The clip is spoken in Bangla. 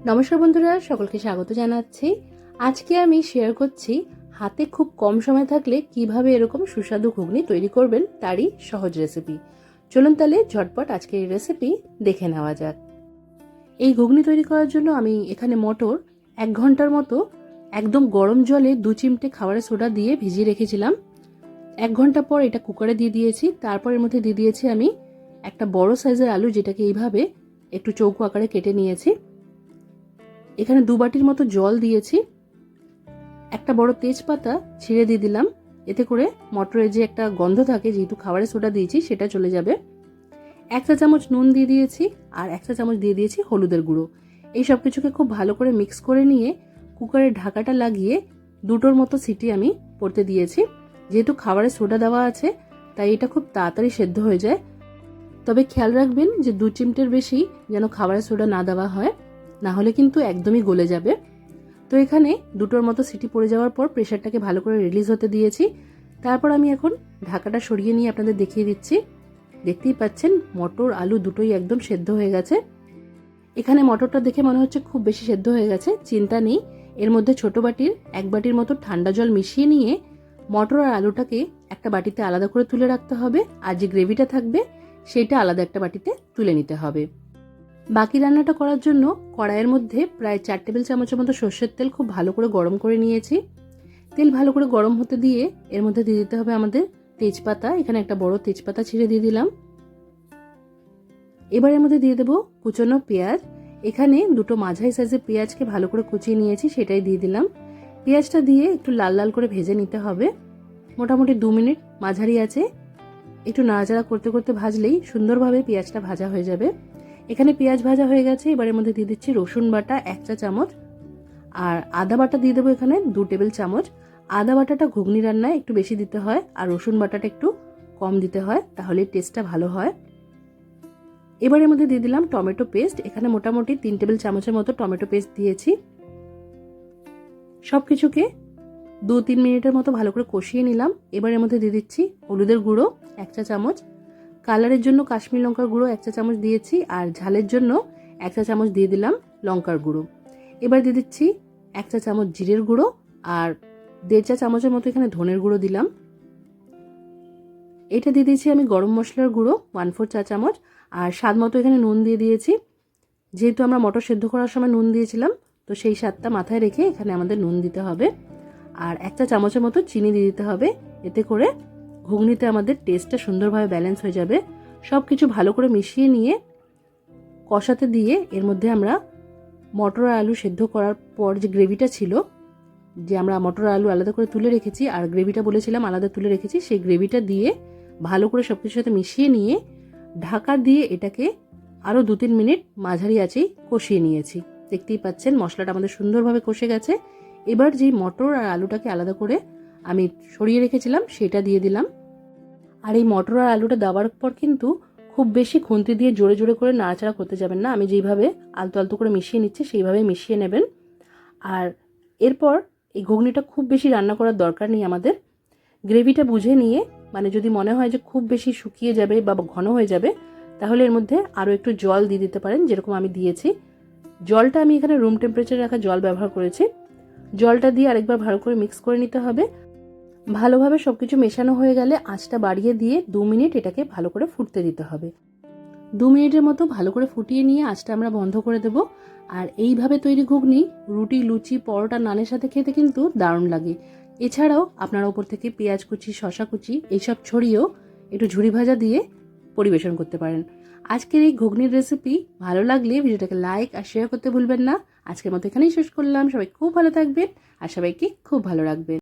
নমস্কার বন্ধুরা, সকলকে স্বাগত জানাচ্ছি। আজকে আমি শেয়ার করছি হাতে খুব কম সময় থাকলে কিভাবে এরকম সুস্বাদু ঘুগনি তৈরি করবেন তারই সহজ রেসিপি। চলুন তাহলে ঝটপট আজকে এই রেসিপি দেখে নেওয়া যাক। এই ঘুগনি তৈরি করার জন্য আমি এখানে মটর 1 ঘন্টার মতো একদম গরম জলে 2 চিমটে খাবারের সোডা দিয়ে ভিজিয়ে রেখেছিলাম। 1 ঘন্টা পর এটা কুকারে দিয়ে দিয়েছি। তারপর এর মধ্যে দিয়ে দিয়েছি আমি একটা বড় সাইজের আলু, যেটাকে এইভাবে একটু চৌকো আকারে কেটে নিয়েছি। এখানে 2 বাটির মতো জল দিয়েছি। একটা বড় তেজপাতা ছিঁড়ে দিয়ে দিলাম, এতে করে মটরের যে একটা গন্ধ থাকে, যেহেতু খাবারের সোডা দিয়েছি, সেটা চলে যাবে। 1 চা চামচ নুন দিয়ে দিয়েছি আর 1 চা চামচ দিয়ে দিয়েছি হলুদের গুঁড়ো। এই সব কিছুকে খুব ভালো করে মিক্স করে নিয়ে কুকারের ঢাকাটা লাগিয়ে 2টোর মতো সিটি আমি পড়তে দিয়েছি। যেহেতু খাবারের সোডা দেওয়া আছে, তাই এটা খুব তাড়াতাড়ি সেদ্ধ হয়ে যায়। তবে খেয়াল রাখবেন যে 2 চিমটের বেশি যেন খাবারের সোডা না দেওয়া হয়, না হলে কিন্তু একদমই গলে যাবে। তো এখানে 2টোর মতো সিটি পড়ে যাওয়ার পর প্রেশারটাকে ভালো করে রিলিজ হতে দিয়েছি। তারপর আমি এখন ঢাকাটা সরিয়ে নিয়ে আপনাদের দেখিয়ে দিচ্ছি। দেখতেই পাচ্ছেন মটর আলু দুটোই একদম সেদ্ধ হয়ে গেছে। এখানে মটরটা দেখে মনে হচ্ছে খুব বেশি সেদ্ধ হয়ে গেছে, চিন্তা নেই। এর মধ্যে ছোট বাটির 1 বাটির মতো ঠান্ডা জল মিশিয়ে নিয়ে মটর আর আলুটাকে একটা বাটিতে আলাদা করে তুলে রাখতে হবে, আর যে গ্রেভিটা থাকবে সেটা আলাদা একটা বাটিতে তুলে নিতে হবে। বাকি রান্নাটা করার জন্য কড়াইয়ের মধ্যে প্রায় 4 টেবিল চামচের মতো সর্ষের তেল খুব ভালো করে গরম করে নিয়েছি। তেল ভালো করে গরম হতে দিয়ে এর মধ্যে দিয়ে দিতে হবে আমাদের তেজপাতা। এখানে একটা বড় তেজপাতা ছিঁড়ে দিয়ে দিলাম। এবার এর মধ্যে দিয়ে দেবো কুচনো পেঁয়াজ। এখানে 2টো মাঝারি সাইজের পেঁয়াজকে ভালো করে কুচিয়ে নিয়েছি, সেটাই দিয়ে দিলাম। পেঁয়াজটা দিয়ে একটু লাল লাল করে ভেজে নিতে হবে। মোটামুটি 2 মিনিট মাঝারি আছে একটু নাড়াচাড়া করতে করতে ভাজলেই সুন্দরভাবে পেঁয়াজটা ভাজা হয়ে যাবে। এখানে পেঁয়াজ ভাজা হয়ে গেছে। এবার এর মধ্যে দিয়ে দিচ্ছি রসুন বাটা 1 চা চামচ আর আদা বাটা দিয়ে দেবো এখানে 2 টেবিল চামচ। আদা বাটাটা ঘুগনি রান্নায় একটু বেশি দিতে হয় আর রসুন বাটাটা একটু কম দিতে হয়, তাহলে টেস্টটা ভালো হয়। এবার এর মধ্যে দিয়ে দিলাম টমেটো পেস্ট। এখানে মোটামুটি 3 টেবিল চামচের মতো টমেটো পেস্ট দিয়েছি। সবকিছুকে 2-3 মিনিটের মতো ভালো করে কষিয়ে নিলাম। এবার এর মধ্যে দিয়ে দিচ্ছি হলুদের গুঁড়ো 1 চা চামচ, কালারের জন্য কাশ্মীর লঙ্কার গুঁড়ো 1 চা চামচ দিয়েছি, আর ঝালের জন্য 1 চা চামচ দিয়ে দিলাম লঙ্কার গুঁড়ো। এবার দিয়ে দিচ্ছি 1 চা চামচ জিরের গুঁড়ো আর 1.5 চা চামচের মতো এখানে ধনের গুঁড়ো দিলাম। এটা দিয়ে দিয়েছি আমি গরম মশলার গুঁড়ো 1/4 চা চামচ, আর স্বাদ মতো এখানে নুন দিয়ে দিয়েছি। যেহেতু আমরা মটর সেদ্ধ করার সময় নুন দিয়েছিলাম, তো সেই স্বাদটা মাথায় রেখে এখানে আমাদের নুন দিতে হবে। আর 1 চা চামচের মতো চিনি দিয়ে দিতে হবে, এতে করে ঘুগনিতে আমাদের টেস্টটা সুন্দরভাবে ব্যালেন্স হয়ে যাবে। সব কিছু ভালো করে মিশিয়ে নিয়ে কষাতে দিয়ে এর মধ্যে আমরা মটর আর আলু সেদ্ধ করার পর যে গ্রেভিটা ছিল, যে আমরা মটর আর আলু আলাদা করে তুলে রেখেছি আর গ্রেভিটা বলেছিলাম আলাদা তুলে রেখেছি, সেই গ্রেভিটা দিয়ে ভালো করে সব কিছুর সাথে মিশিয়ে নিয়ে ঢাকা দিয়ে এটাকে আরও 2-3 মিনিট মাঝারি আঁচেই কষিয়ে নিয়েছি। দেখতেই পাচ্ছেন মশলাটা আমাদের সুন্দরভাবে কষে গেছে। এবার যেই মটর আর আলুটাকে আলাদা করে আমি সরিয়ে রেখেছিলাম সেটা দিয়ে দিলাম। আর এই মটর আর আলুটা দেওয়ার পর কিন্তু খুব বেশি খুন্তি দিয়ে জোরে জোরে করে নাড়াচাড়া করতে যাবেন না। আমি যেইভাবে আলতো আলতো করে মিশিয়ে নিচ্ছি সেইভাবে মিশিয়ে নেবেন। আর এরপর এই ঘুগনিটা খুব বেশি রান্না করার দরকার নেই আমাদের। গ্রেভিটা বুঝে নিয়ে, মানে যদি মনে হয় যে খুব বেশি শুকিয়ে যাবে বা ঘন হয়ে যাবে, তাহলে এর মধ্যে আরও একটু জল দিয়ে দিতে পারেন, যেরকম আমি দিয়েছি। জলটা আমি এখানে রুম টেম্পারেচারে রাখা জল ব্যবহার করেছি। জলটা দিয়ে আরেকবার ভালো করে মিক্স করে নিতে হবে। ভালোভাবে সবকিছু মেশানো হয়ে গেলে আঁচটা বাড়িয়ে দিয়ে 2 মিনিট এটাকে ভালো করে ফুটতে দিতে হবে। 2 মিনিটের মতো ভালো করে ফুটিয়ে নিয়ে আঁচটা আমরা বন্ধ করে দেব। আর এইভাবে তৈরি ঘুগনি রুটি, লুচি, পরোটা, নানের সাথে খেতে কিন্তু দারুণ লাগে। এছাড়াও আপনারা ওপর থেকে পেঁয়াজ কুচি, শশা কুচি এইসব ছড়িয়েও একটু ঝুরি ভাজা দিয়ে পরিবেশন করতে পারেন। আজকের এই ঘুগনির রেসিপি ভালো লাগলে ভিডিওটাকে লাইক আর শেয়ার করতে ভুলবেন না। আজকের মতো এখানেই শেষ করলাম। সবাই খুব ভালো থাকবেন আর সবাইকে খুব ভালো রাখবেন।